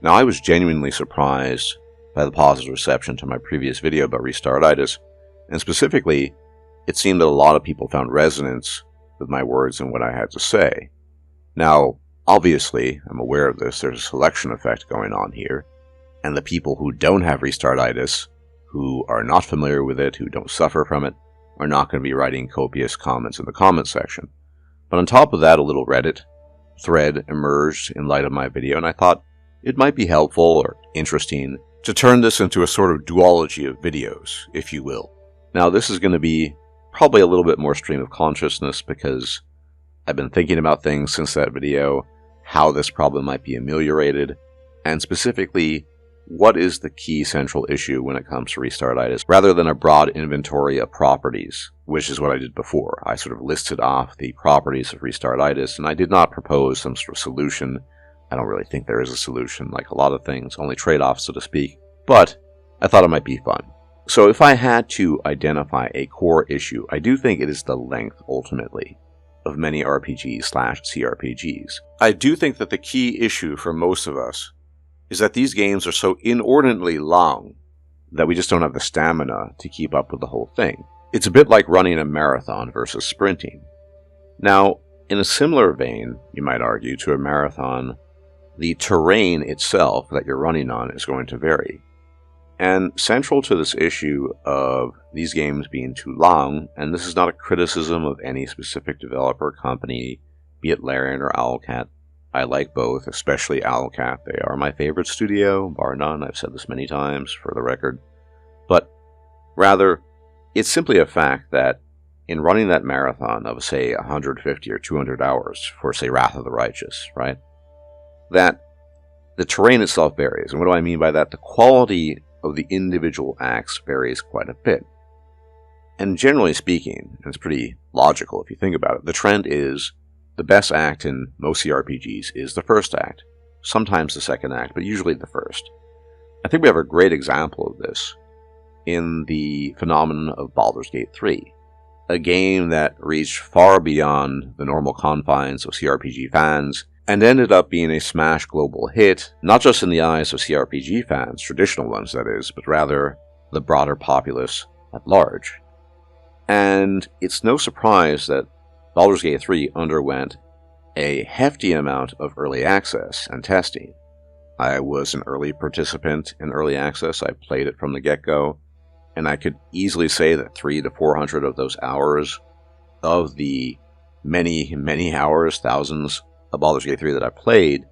Now, I was genuinely surprised by the positive reception to my previous video about Restartitis, and specifically, it seemed that a lot of people found resonance with my words and what I had to say. Now, obviously, I'm aware of this, there's a selection effect going on here, and the people who don't have Restartitis, who are not familiar with it, who don't suffer from it, are not going to be writing copious comments in the comment section. But on top of that, a little Reddit thread emerged in light of my video, and I thought it might be helpful or interesting to turn this into a sort of duology of videos, if you will. Now, this is going to be probably a little bit more stream of consciousness because I've been thinking about things since that video, how this problem might be ameliorated, and specifically, what is the key central issue when it comes to Restartitis, rather than a broad inventory of properties, which is what I did before. I sort of listed off the properties of Restartitis, and I did not propose some sort of solution. I don't really think there is a solution, like a lot of things, only trade-offs, so to speak, but I thought it might be fun. So if I had to identify a core issue, I do think it is the length, ultimately, of many RPGs/CRPGs. I do think that the key issue for most of us is that these games are so inordinately long that we just don't have the stamina to keep up with the whole thing. It's a bit like running a marathon versus sprinting. Now, in a similar vein, you might argue, to a marathon, the terrain itself that you're running on is going to vary. And central to this issue of these games being too long, and this is not a criticism of any specific developer company, be it Larian or Owlcat. I like both, especially Owlcat. They are my favorite studio, bar none. I've said this many times, for the record. But rather, it's simply a fact that in running that marathon of, say, 150 or 200 hours for, say, Wrath of the Righteous, right? That the terrain itself varies. And what do I mean by that? The quality of the individual acts varies quite a bit. And generally speaking, and it's pretty logical if you think about it, the trend is the best act in most CRPGs is the first act, sometimes the second act, but usually the first. I think we have a great example of this in the phenomenon of Baldur's Gate 3, a game that reached far beyond the normal confines of CRPG fans and ended up being a smash global hit, not just in the eyes of CRPG fans, traditional ones that is, but rather the broader populace at large. And it's no surprise that Baldur's Gate 3 underwent a hefty amount of early access and testing. I was an early participant in early access. I played it from the get-go, and I could easily say that 300 to 400 of those hours of the many, many hours, thousands of Baldur's Gate 3 that I played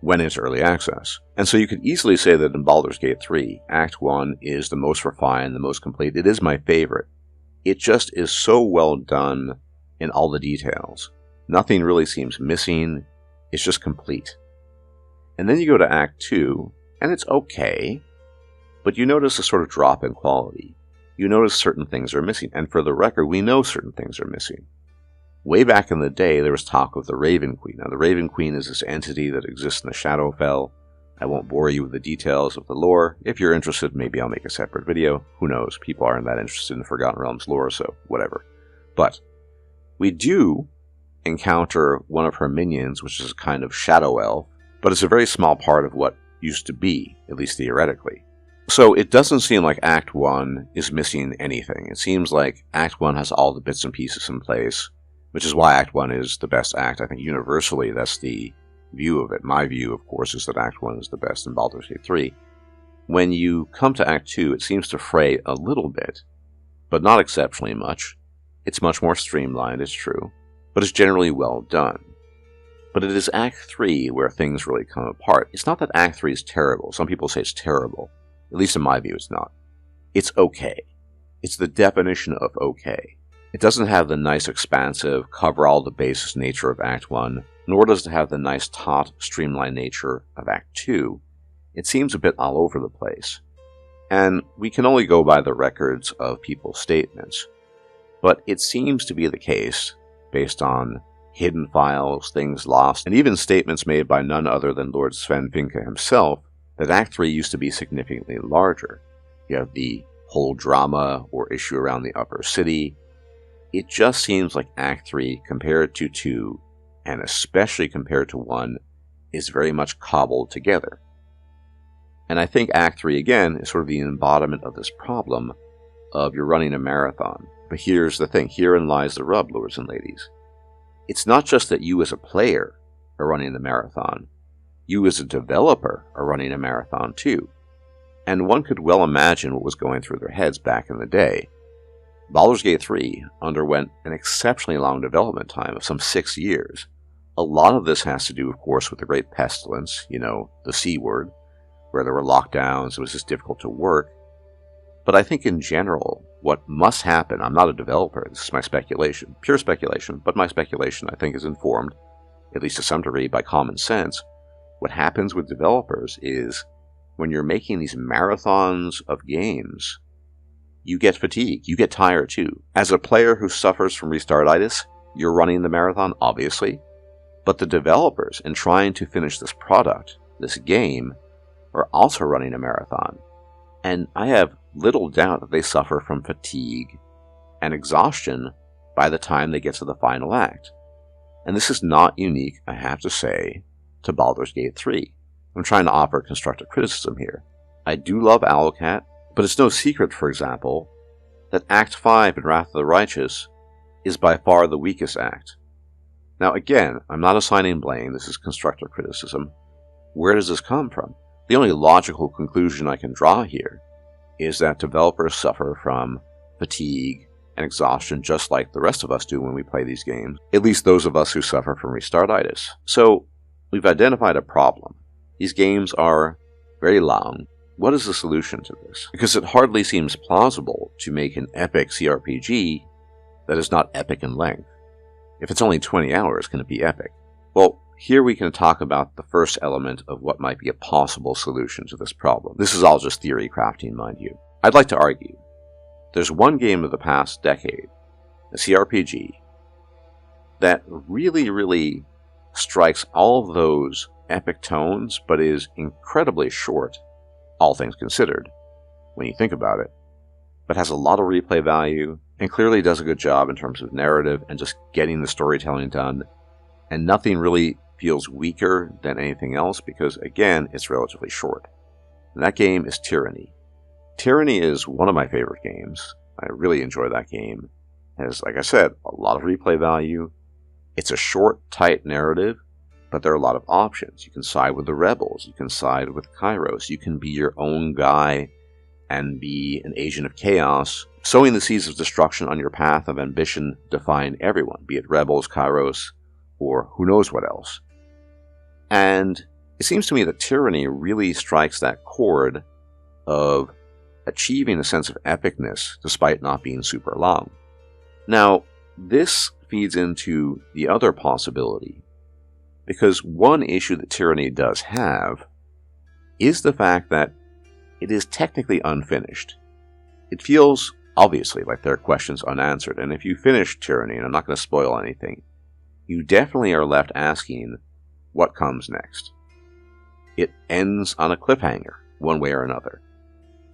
went into early access. And so you could easily say that in Baldur's Gate 3, Act 1 is the most refined, the most complete. It is my favorite. It just is so well done in all the details. Nothing really seems missing. It's just complete. And then you go to Act 2, and it's okay, but you notice a sort of drop in quality. You notice certain things are missing, and for the record, we know certain things are missing. Way back in the day, there was talk of the Raven Queen. Now, the Raven Queen is this entity that exists in the Shadowfell. I won't bore you with the details of the lore. If you're interested, maybe I'll make a separate video. Who knows? People aren't that interested in Forgotten Realms lore, so whatever. But we do encounter one of her minions, which is a kind of shadow elf, but it's a very small part of what used to be, at least theoretically. So it doesn't seem like Act 1 is missing anything. It seems like Act 1 has all the bits and pieces in place, which is why Act 1 is the best act. I think universally that's the view of it. My view, of course, is that Act 1 is the best in Baldur's Gate 3. When you come to Act 2, it seems to fray a little bit, but not exceptionally much. It's much more streamlined, it's true, but it's generally well done. But it is Act 3 where things really come apart. It's not that Act 3 is terrible. Some people say it's terrible. At least in my view, it's not. It's okay. It's the definition of okay. It doesn't have the nice, expansive, cover-all-the-bases nature of Act 1, nor does it have the nice, taut, streamlined nature of Act 2. It seems a bit all over the place. And we can only go by the records of people's statements. But it seems to be the case, based on hidden files, things lost, and even statements made by none other than Lord Sven Finke himself, that Act 3 used to be significantly larger. You have the whole drama or issue around the upper city. It just seems like Act 3, compared to 2, and especially compared to 1, is very much cobbled together. And I think Act 3, again, is sort of the embodiment of this problem of you're running a marathon. But here's the thing. Herein lies the rub, lords and ladies. It's not just that you as a player are running the marathon. You as a developer are running a marathon too. And one could well imagine what was going through their heads back in the day. Baldur's Gate 3 underwent an exceptionally long development time of some 6 years. A lot of this has to do, of course, with the Great Pestilence, the C word, where there were lockdowns, it was just difficult to work. But I think in general, what must happen, I'm not a developer, this is my speculation, pure speculation, but my speculation I think is informed, at least to some degree, by common sense. What happens with developers is, when you're making these marathons of games, you get fatigued, you get tired too. As a player who suffers from Restartitis, you're running the marathon, obviously, but the developers, in trying to finish this product, this game, are also running a marathon. And I have little doubt that they suffer from fatigue and exhaustion by the time they get to the final act. And this is not unique, I have to say, to Baldur's Gate 3. I'm trying to offer constructive criticism here. I do love Owlcat, but it's no secret, for example, that Act 5 in Wrath of the Righteous is by far the weakest act. Now again, I'm not assigning blame, this is constructive criticism. Where does this come from? The only logical conclusion I can draw here is that developers suffer from fatigue and exhaustion just like the rest of us do when we play these games, at least those of us who suffer from Restartitis. So, we've identified a problem. These games are very long. What is the solution to this? Because it hardly seems plausible to make an epic CRPG that is not epic in length. If it's only 20 hours, can it be epic? Well, here we can talk about the first element of what might be a possible solution to this problem. This is all just theory crafting, mind you. I'd like to argue there's one game of the past decade, a CRPG, that really strikes all of those epic tones, but is incredibly short, all things considered, when you think about it, but has a lot of replay value, and clearly does a good job in terms of narrative and just getting the storytelling done, and nothing really feels weaker than anything else because, again, it's relatively short. And that game is Tyranny. Tyranny is one of my favorite games. I really enjoy that game. It has, like I said, a lot of replay value. It's a short, tight narrative, but there are a lot of options. You can side with the rebels. You can side with Kairos. You can be your own guy and be an agent of chaos, sowing the seeds of destruction on your path of ambition, defying everyone, be it rebels, Kairos, or who knows what else. And it seems to me that Tyranny really strikes that chord of achieving a sense of epicness despite not being super long. Now, this feeds into the other possibility, because one issue that Tyranny does have is the fact that it is technically unfinished. It feels, obviously, like there are questions unanswered, and if you finish Tyranny, and I'm not going to spoil anything, you definitely are left asking, what comes next? It ends on a cliffhanger, one way or another.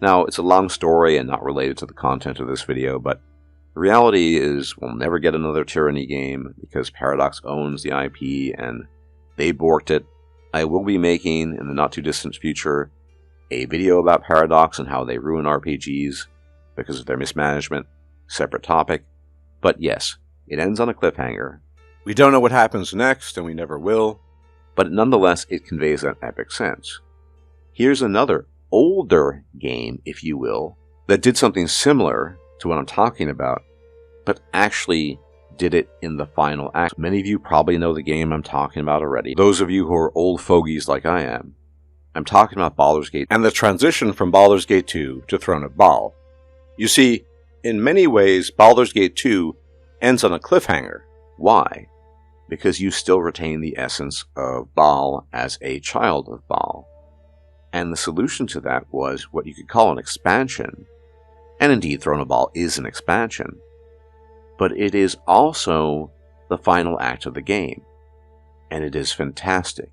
Now, it's a long story and not related to the content of this video, but the reality is we'll never get another Tyranny game because Paradox owns the IP and they borked it. I will be making, in the not-too-distant future, a video about Paradox and how they ruin RPGs because of their mismanagement. Separate topic. But yes, it ends on a cliffhanger. We don't know what happens next, and we never will, but nonetheless, it conveys an epic sense. Here's another older game, if you will, that did something similar to what I'm talking about, but actually did it in the final act. Many of you probably know the game I'm talking about already. Those of you who are old fogies like I am, I'm talking about Baldur's Gate and the transition from Baldur's Gate 2 to Throne of Baal. You see, in many ways, Baldur's Gate 2 ends on a cliffhanger. Why? Because you still retain the essence of Baal as a child of Baal. And the solution to that was what you could call an expansion. And indeed, Throne of Baal is an expansion. But it is also the final act of the game. And it is fantastic.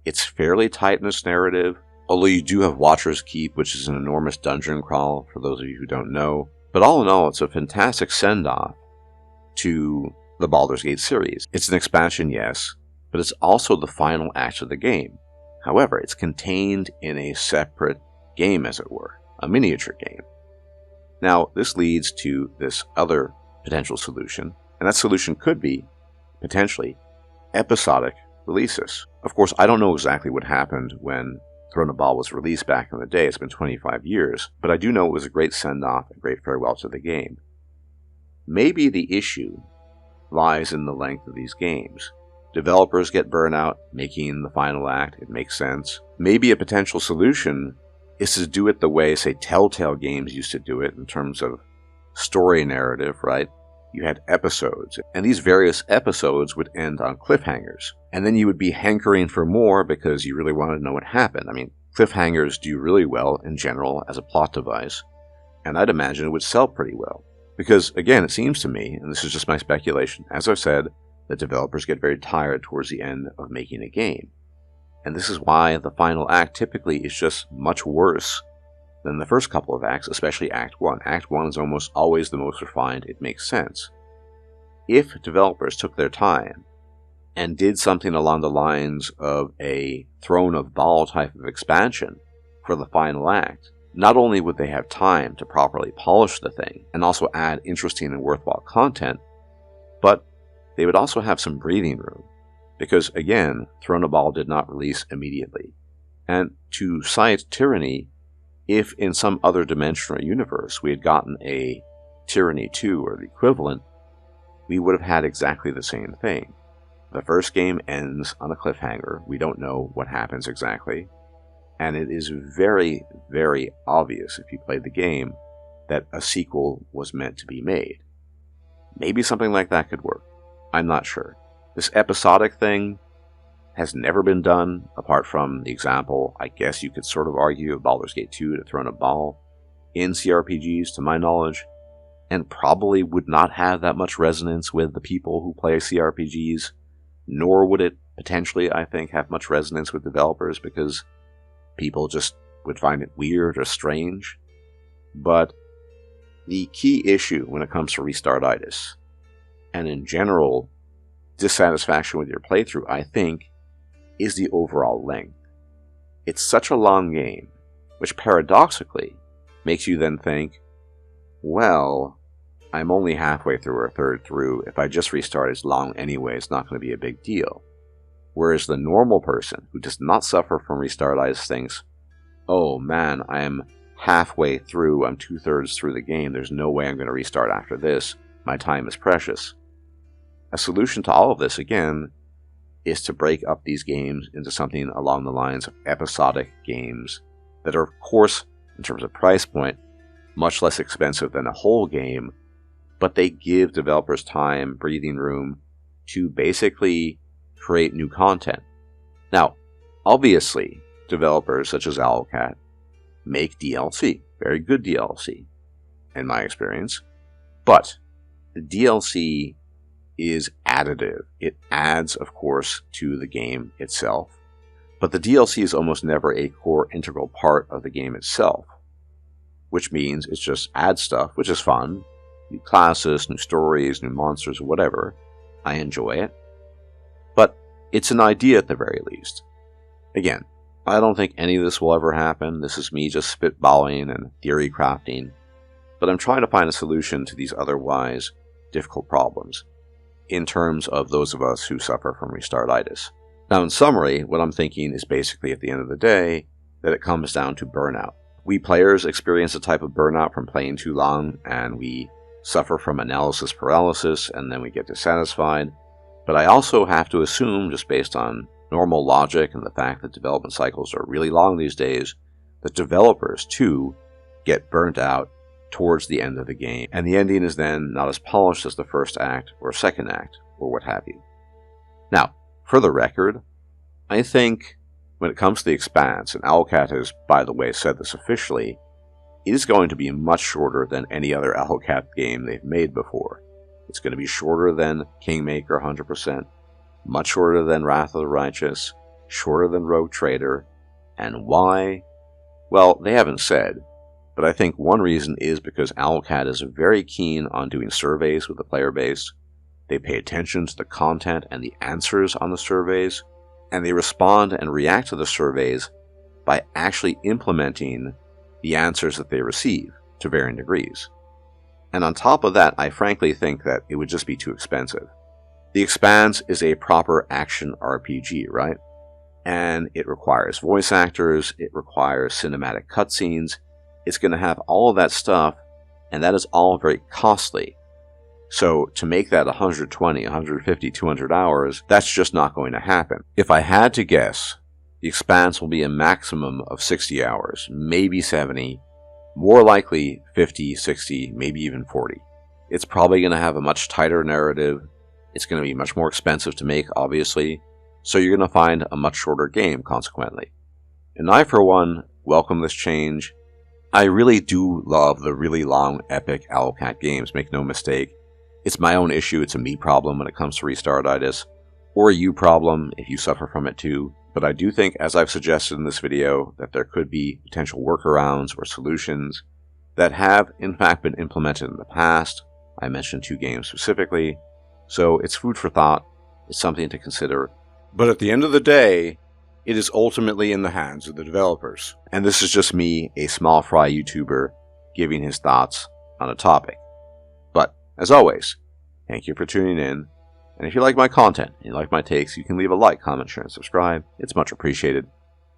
It's fairly tight in its narrative, although you do have Watcher's Keep, which is an enormous dungeon crawl, for those of you who don't know. But all in all, it's a fantastic send-off to the Baldur's Gate series. It's an expansion, yes, but it's also the final act of the game. However, it's contained in a separate game, as it were, a miniature game. Now, this leads to this other potential solution, and that solution could be, potentially, episodic releases. Of course, I don't know exactly what happened when Throne of Bhaal was released back in the day. It's been 25 years, but I do know it was a great send-off, a great farewell to the game. Maybe the issue lies in the length of these games. Developers get burnout making the final act. It makes sense. Maybe a potential solution is to do it the way, say, Telltale games used to do it in terms of story narrative, right? You had episodes, and these various episodes would end on cliffhangers. And then you would be hankering for more because you really wanted to know what happened. I mean, cliffhangers do really well in general as a plot device, and I'd imagine it would sell pretty well. Because, again, it seems to me, and this is just my speculation, as I've said, that developers get very tired towards the end of making a game. And this is why the final act typically is just much worse than the first couple of acts, especially Act 1. Act 1 is almost always the most refined. It makes sense. If developers took their time and did something along the lines of a Throne of Bhaal type of expansion for the final act, not only would they have time to properly polish the thing and also add interesting and worthwhile content, but they would also have some breathing room. Because, again, Throne of Bhaal did not release immediately. And to cite Tyranny, if in some other dimension or universe we had gotten a Tyranny 2 or the equivalent, we would have had exactly the same thing. The first game ends on a cliffhanger. We don't know what happens exactly. And it is very, very obvious if you played the game that a sequel was meant to be made. Maybe something like that could work. I'm not sure. This episodic thing has never been done, apart from the example, I guess you could sort of argue, of Baldur's Gate 2 to Throne of Bhaal in CRPGs, to my knowledge, and probably would not have that much resonance with the people who play CRPGs, nor would it potentially, I think, have much resonance with developers because people just would find it weird or strange. But the key issue when it comes to Restartitis, and in general, dissatisfaction with your playthrough, I think, is the overall length. It's such a long game, which paradoxically makes you then think, well, I'm only halfway through or a third through. If I just restart, it's long anyway, it's not going to be a big deal. Whereas the normal person who does not suffer from Restartitis thinks, oh man, I am halfway through, I'm 2/3 through the game, there's no way I'm going to restart after this, my time is precious. A solution to all of this, again, is to break up these games into something along the lines of episodic games that are, of course, in terms of price point, much less expensive than a whole game, but they give developers time, breathing room, to basically create new content. Now, obviously, developers such as Owlcat make DLC, very good DLC, in my experience, but the DLC is additive. It adds, of course, to the game itself, but the DLC is almost never a core integral part of the game itself, which means it's just add stuff, which is fun, new classes, new stories, new monsters, whatever. I enjoy it, but it's an idea at the very least. Again, I don't think any of this will ever happen. This is me just spitballing and theory crafting, but I'm trying to find a solution to these otherwise difficult problems in terms of those of us who suffer from Restartitis. Now, in summary, what I'm thinking is basically at the end of the day that it comes down to burnout. We players experience a type of burnout from playing too long, and we suffer from analysis paralysis, and then we get dissatisfied. But I also have to assume, just based on normal logic and the fact that development cycles are really long these days, that developers, too, get burnt out towards the end of the game, and the ending is then not as polished as the first act or second act, or what have you. Now, for the record, I think when it comes to the Expanse, and Owlcat has, by the way, said this officially, it is going to be much shorter than any other Owlcat game they've made before. It's going to be shorter than Kingmaker 100%, much shorter than Wrath of the Righteous, shorter than Rogue Trader, and why? Well, they haven't said, but I think one reason is because Owlcat is very keen on doing surveys with the player base. They pay attention to the content and the answers on the surveys, and they respond and react to the surveys by actually implementing the answers that they receive to varying degrees. And on top of that, I frankly think that it would just be too expensive. The Expanse is a proper action RPG, right? And it requires voice actors, it requires cinematic cutscenes, it's going to have all of that stuff, and that is all very costly. So to make that 120, 150, 200 hours, that's just not going to happen. If I had to guess, the Expanse will be a maximum of 60 hours, maybe 70, more likely 50, 60, maybe even 40. It's probably going to have a much tighter narrative. It's going to be much more expensive to make, obviously, so you're going to find a much shorter game, consequently. And I, for one, welcome this change. I really do love the really long, epic Owlcat games, make no mistake. It's my own issue, it's a me problem when it comes to Restartitis, or a you problem if you suffer from it too. But I do think, as I've suggested in this video, that there could be potential workarounds or solutions that have, in fact, been implemented in the past. I mentioned 2 games specifically, so it's food for thought, it's something to consider. But at the end of the day, it is ultimately in the hands of the developers. And this is just me, a small fry YouTuber, giving his thoughts on a topic. But, as always, thank you for tuning in. And if you like my content and you like my takes, you can leave a like, comment, share, and subscribe. It's much appreciated,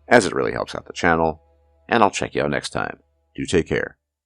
as it really helps out the channel. And I'll check you out next time. Do take care.